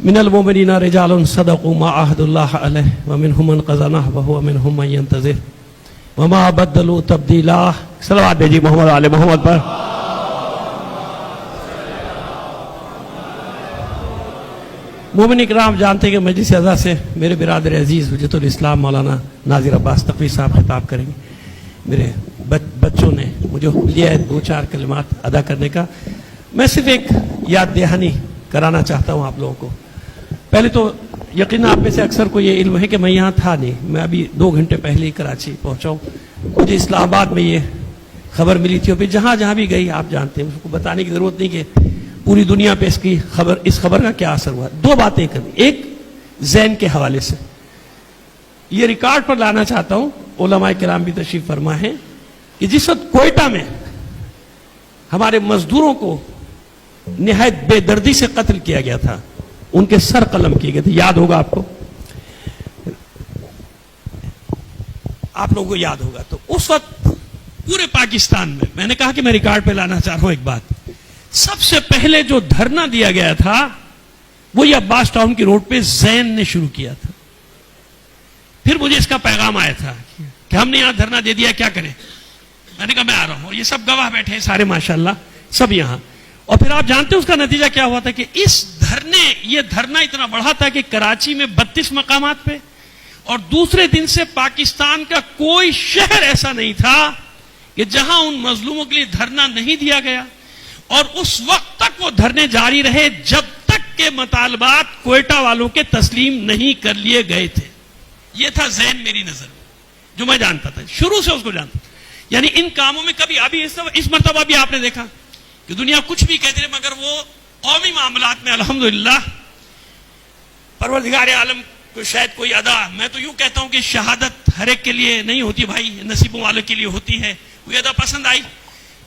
मिनल मोमिनीना रिजालुन सदक़ू मा अहदुल्लाह अलैहि व मिनहुम मन क़ज़ा नहबहु व मिनहुम मन यंतज़िर व मा बद्दलू तब्दीला। सलावत भेजिए मोहम्मद आले मोहम्मद पर। मोमिन इकराम जानते हैं कि मजलिस अज़ा से मेरे बिरादर अजीज़ हुज्जतुल इस्लाम मौलाना नाज़िर अब्बास तक़वी साहब खिताब करेंगे। मेरे बच्चों ने मुझे लिया है 2-4 कलिमात अदा करने का। मैं सिर्फ एक याद दहानी कराना चाहता हूँ आप लोगों को। पहले तो यकीन आप में से अक्सर को ये इल्म है कि मैं यहाँ था नहीं, मैं अभी 2 घंटे पहले ही कराची पहुँचा हूँ। मुझे इस्लामाबाद में ये खबर मिली थी और फिर जहाँ जहाँ भी गई आप जानते हैं, उसको बताने की ज़रूरत नहीं कि पूरी दुनिया पे इस खबर का क्या असर हुआ। 2 बातें करनी, एक ज़ैन के हवाले से ये रिकॉर्ड पर लाना चाहता हूँ, उलमाए किराम भी तशरीफ फरमा है कि जिस वक्त कोयटा में हमारे मजदूरों को निहायत बेदर्दी से कत्ल किया गया था, उनके सर कलम किए गए थे, याद होगा आपको, आप लोगों को याद होगा। तो उस वक्त पूरे पाकिस्तान में, मैंने कहा कि मैं रिकॉर्ड पे लाना चाह रहा हूं एक बात, सबसे पहले जो धरना दिया गया था वो ये अब्बास टाउन की रोड पे ज़ैन ने शुरू किया था। फिर मुझे इसका पैगाम आया था कि हमने यहां धरना दे दिया, क्या करें। मैंने कहा मैं आ रहा हूं, ये सब गवाह बैठे हैं सारे माशाल्लाह सब यहां। और फिर आप जानते हैं उसका नतीजा क्या हुआ था कि ये धरना इतना बढ़ा था कि कराची में 32 मकामात पे, और दूसरे दिन से पाकिस्तान का कोई शहर ऐसा नहीं था कि जहां उन मजलूमों के लिए धरना नहीं दिया गया। और उस वक्त तक वो धरने जारी रहे जब तक के मुतालबात कोयटा वालों के तस्लीम नहीं कर लिए गए थे। ये था ज़ैन मेरी नजर में, जो मैं जानता था, शुरू से उसको जानता था। यानी इन कामों में कभी अभी इस मरतबा भी आपने देखा कि दुनिया कुछ भी कहती रहे, मगर वो कौमी मामलात में अल्हम्दुलिल्लाह परवरदिगार आलम को शायद कोई अदा, मैं तो यूं कहता हूं कि शहादत हर एक के लिए नहीं होती भाई, नसीबों वालों के लिए होती है। कोई अदा पसंद आई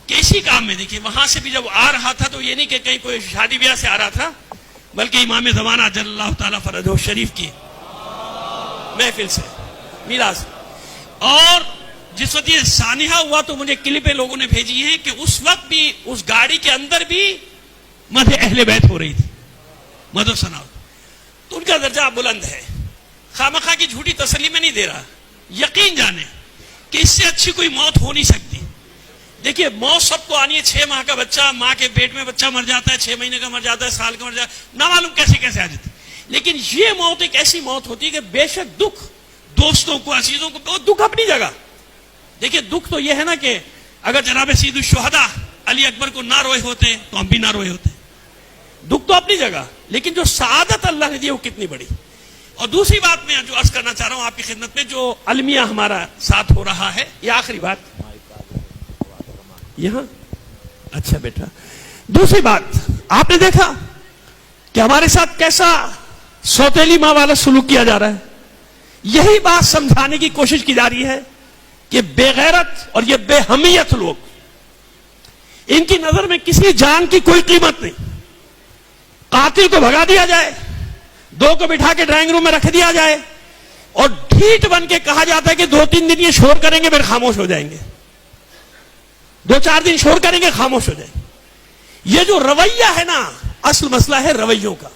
कि इसी काम में, देखिए वहां से भी जब आ रहा था तो ये नहीं कि कहीं कोई शादी ब्याह से आ रहा था, बल्कि इमाम ज़माना जल्लल्लाहु ताला फरजहु शरीफ की महफिल से, मीराज। और जिस वक्त ये सानिहा हुआ तो मुझे क्लिपें लोगों ने भेजी हैं कि उस वक्त भी उस गाड़ी के अंदर भी मदह अहले बैत हो रही थी, मदह सना। तो उनका दर्जा बुलंद है, खामखा की झूठी तसल्ली में नहीं दे रहा। यकीन जाने कि इससे अच्छी कोई मौत हो नहीं सकती। देखिए मौत सबको आनी है, 6 माह का बच्चा, माँ के पेट में बच्चा मर जाता है, 6 महीने का मर जाता है, साल का मर जाता है, ना मालूम कैसे कैसे आ जाती है। लेकिन ये मौत एक ऐसी मौत होती है कि बेशक दुख दोस्तों को, अजीजों को, वो दुख अपनी जगह। देखिए दुख तो यह है ना कि अगर जनाब सईदुल शुहदा अली अकबर को ना रोए होते तो हम भी ना रोए होते। दुख तो अपनी जगह, लेकिन जो सआदत अल्लाह ने दी वो कितनी बड़ी। और दूसरी बात मैं जो अर्ज करना चाह रहा हूं आपकी खिदमत में, जो अलमिया हमारा साथ हो रहा है, ये आखिरी बात यहां, अच्छा बेटा, दूसरी बात आपने देखा कि हमारे साथ कैसा सौतेली माँ वाला सुलूक किया जा रहा है। यही बात समझाने की कोशिश की जा रही है कि बेगैरत और ये बेहमियत लोग, इनकी नजर में किसी जान की कोई कीमत नहीं। कातिल को भगा दिया जाए, 2 को बिठा के ड्राइंग रूम में रख दिया जाए और ढीठ बन के कहा जाता है कि 2-3 दिन ये शोर करेंगे फिर खामोश हो जाएंगे, 2-4 दिन शोर करेंगे खामोश हो जाएंगे। ये जो रवैया है ना, असल मसला है रवैयों का।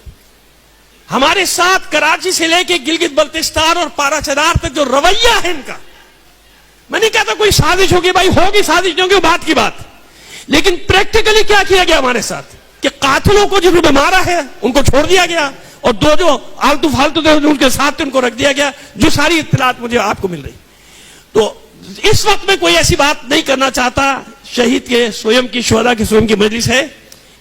हमारे साथ कराची से लेके गिलगित बल्तिस्तान और पाराचनार तक जो रवैया है इनका, मैं नहीं कहता कोई साजिश होगी, भाई होगी साजिश, नहीं होगी बात की बात, लेकिन प्रैक्टिकली क्या किया गया हमारे साथ कि कातिलों को जो मारा है उनको छोड़ दिया गया, और 2 जो आलतू फालतू थे उनके साथ उनको रख दिया गया, जो सारी इत्तलात मुझे आपको मिल रही। तो इस वक्त में कोई ऐसी बात नहीं करना चाहता, शहीद के स्वयं की, शुहदा के स्वयं की मजलिस है,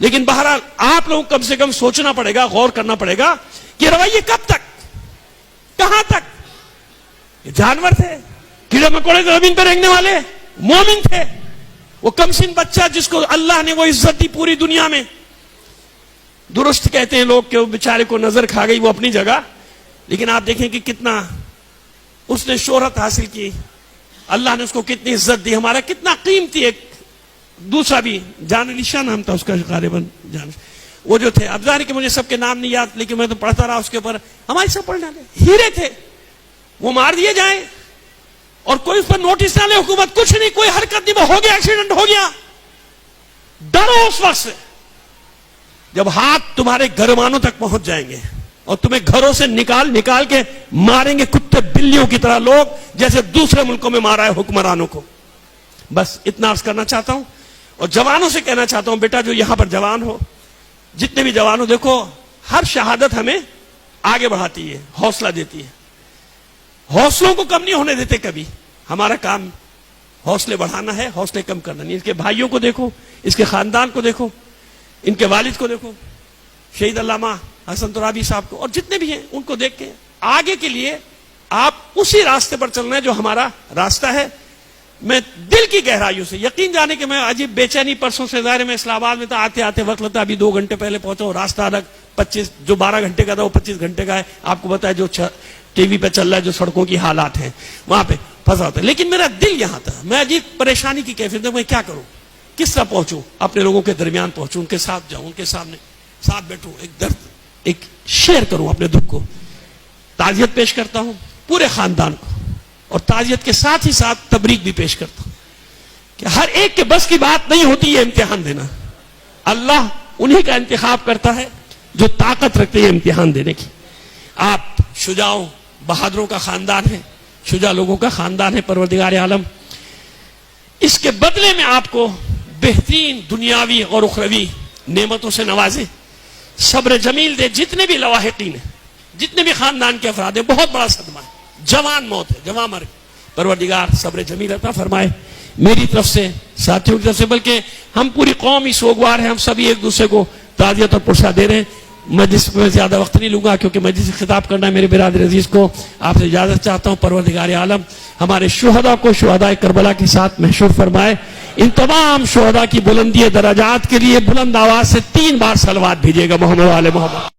लेकिन बहरहाल आप लोगों को कम से कम सोचना पड़ेगा, गौर करना पड़ेगा कि रवैये कब तक, कहां तक। ये जानवर थे, कीड़े मकोड़े जमीन पर रेंगने वाले, मोमिन थे। वो कमसिन बच्चा जिसको अल्लाह ने वो इज्जत दी पूरी दुनिया में, दुरुस्त कहते हैं लोग कि वो बेचारे को नजर खा गई, वो अपनी जगह, लेकिन आप देखें कि कितना उसने शोहरत हासिल की, अल्लाह ने उसको कितनी इज्जत दी। हमारा कितना कीमती एक दूसरा भी जान निशा नाम था उसका, गालिबन जान, वो जो थे, अब जाहिर कि मुझे सबके नाम नहीं याद, लेकिन मैं तो पढ़ता रहा उसके ऊपर, हमारे सब पढ़ने वाले हीरे थे, वो मार दिए जाए और कोई उस पर नोटिस ना ले, हुकूमत कुछ नहीं, कोई हरकत नहीं, हो गया एक्सीडेंट हो गया। डरो उस वक्त से जब हाथ तुम्हारे गरमानों तक पहुंच जाएंगे, اور تمہیں گھروں سے نکال نکال کے ماریں گے کتے بلیوں کی طرح لوگ، جیسے دوسرے ملکوں میں مارا ہے حکمرانوں کو. بس اتنا عرض کرنا چاہتا ہوں. اور جوانوں سے کہنا چاہتا ہوں، بیٹا جو یہاں پر جوان ہو، جتنے بھی جوان ہو، دیکھو ہر شہادت ہمیں آگے بڑھاتی ہے، حوصلہ دیتی ہے. حوصلوں کو کم نہیں ہونے دیتے کبھی. ہمارا کام حوصلے بڑھانا ہے، حوصلے کم کرنا نہیں. اس کے بھائیوں کو دیکھو، اس کے خاندان کو دیکھو، ان کے والد کو دیکھو، شہید علامہ حسن ترابی صاحب کو، اور جتنے بھی ہیں ان کو دیکھ کے آگے کے لیے آپ اسی راستے پر چلنا ہے جو ہمارا راستہ ہے. میں دل کی گہرائیوں سے یقین جانے کہ میں عجیب بے چینی پرسوں سے ظاہر میں اسلام آباد میں تھا، آتے آتے وقت لگتا، ابھی 2 گھنٹے پہلے پہنچا ہوں. راستہ الگ 25 جو 12 گھنٹے کا تھا وہ 25 گھنٹے کا ہے. آپ کو بتایا جو ٹی وی پہ چل رہا ہے، جو سڑکوں کی حالات ہیں وہاں پہ پھنسا ہوتا ہے. لیکن میرا دل یہاں تھا. میں عجیب پریشانی کی کیفیت میں کیا کروں، کس طرح پہنچوں، اپنے لوگوں کے درمیان پہنچوں، ان کے ساتھ جاؤں، ان کے سامنے ساتھ بیٹھوں، ایک درد ایک شیئر کروں اپنے دکھ کو. تعزیت پیش کرتا ہوں پورے خاندان کو، اور تعزیت کے ساتھ ہی ساتھ تبریک بھی پیش کرتا ہوں کہ ہر ایک کے بس کی بات نہیں ہوتی یہ امتحان دینا. اللہ انہی کا انتخاب کرتا ہے جو طاقت رکھتے ہیں امتحان دینے کی. آپ شجاعوں بہادروں کا خاندان ہے، شجاع لوگوں کا خاندان ہے. پروردگار عالم اس کے بدلے میں آپ کو بہترین دنیاوی اور اخروی نعمتوں سے نوازے، صبر جمیل دے. جتنے بھی لواحقین ہیں، جتنے بھی خاندان کے افراد ہیں، بہت بڑا صدمہ ہے، جوان موت ہے، جوان مرگ. پروردگار صبر جمیل عطا فرمائے میری طرف سے، ساتھیوں کی طرف سے، بلکہ ہم پوری قوم ہی سوگوار ہیں. ہم سبھی ایک دوسرے کو تعزیت اور پرسہ دے رہے ہیں. مجلس میں زیادہ وقت نہیں لوں گا کیونکہ مجلس سے خطاب کرنا ہے. میرے برادر عزیز کو آپ سے اجازت چاہتا ہوں. پروردگار عالم ہمارے شہداء کو شہداء کربلا کے ساتھ محشور فرمائے. ان تمام شہداء کی بلندی درجات کے لیے بلند آواز سے 3 بار صلوات بھیجیے گا محمد وعلى محمد.